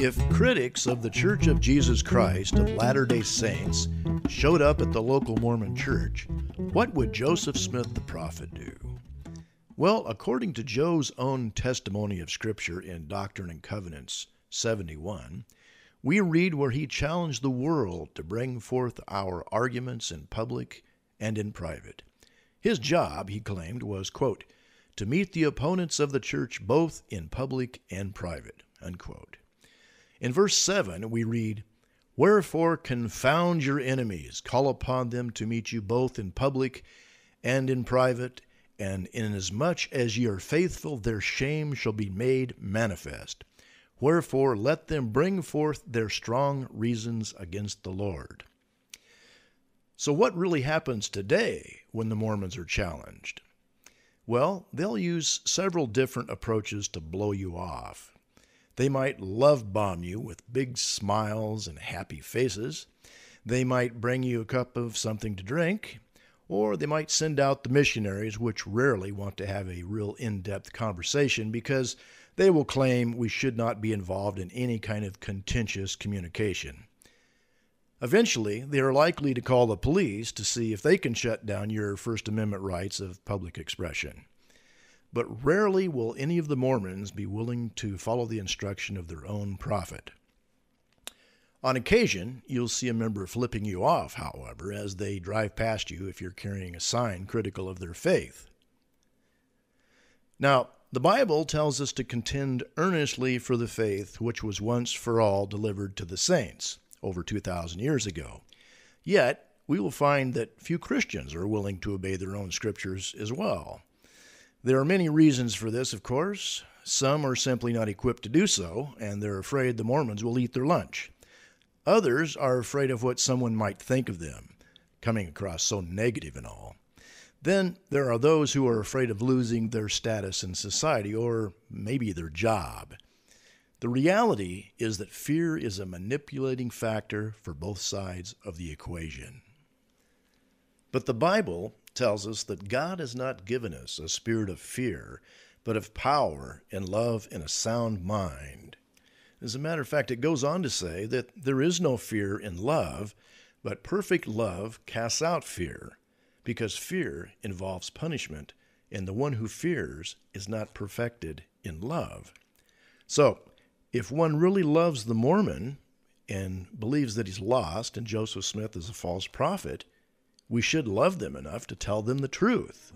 If critics of the Church of Jesus Christ of Latter-day Saints showed up at the local Mormon church, what would Joseph Smith the prophet do? Well, according to Joe's own testimony of Scripture in Doctrine and Covenants 71, we read where he challenged the world to bring forth our arguments in public and in private. His job, he claimed, was, quote, to meet the opponents of the church both in public and private, unquote. In verse 7, we read, Wherefore confound your enemies, call upon them to meet you both in public and in private, and inasmuch as ye are faithful, their shame shall be made manifest. Wherefore let them bring forth their strong reasons against the Lord. So what really happens today when the Mormons are challenged? Well, they'll use several different approaches to blow you off. They might love bomb you with big smiles and happy faces. They might bring you a cup of something to drink, or they might send out the missionaries, which rarely want to have a real in-depth conversation because they will claim we should not be involved in any kind of contentious communication. Eventually, they are likely to call the police to see if they can shut down your First Amendment rights of public expression. But rarely will any of the Mormons be willing to follow the instruction of their own prophet. On occasion, you'll see a member flipping you off, however, as they drive past you if you're carrying a sign critical of their faith. Now, the Bible tells us to contend earnestly for the faith which was once for all delivered to the saints over 2,000 years ago. Yet, we will find that few Christians are willing to obey their own scriptures as well. There are many reasons for this, of course. Some are simply not equipped to do so, and they're afraid the Mormons will eat their lunch. Others are afraid of what someone might think of them, coming across so negative and all. Then there are those who are afraid of losing their status in society, or maybe their job. The reality is that fear is a manipulating factor for both sides of the equation. But the Bible tells us that God has not given us a spirit of fear, but of power and love and a sound mind. As a matter of fact, it goes on to say that there is no fear in love, but perfect love casts out fear, because fear involves punishment, and the one who fears is not perfected in love. So, if one really loves the Mormon and believes that he's lost and Joseph Smith is a false prophet, we should love them enough to tell them the truth.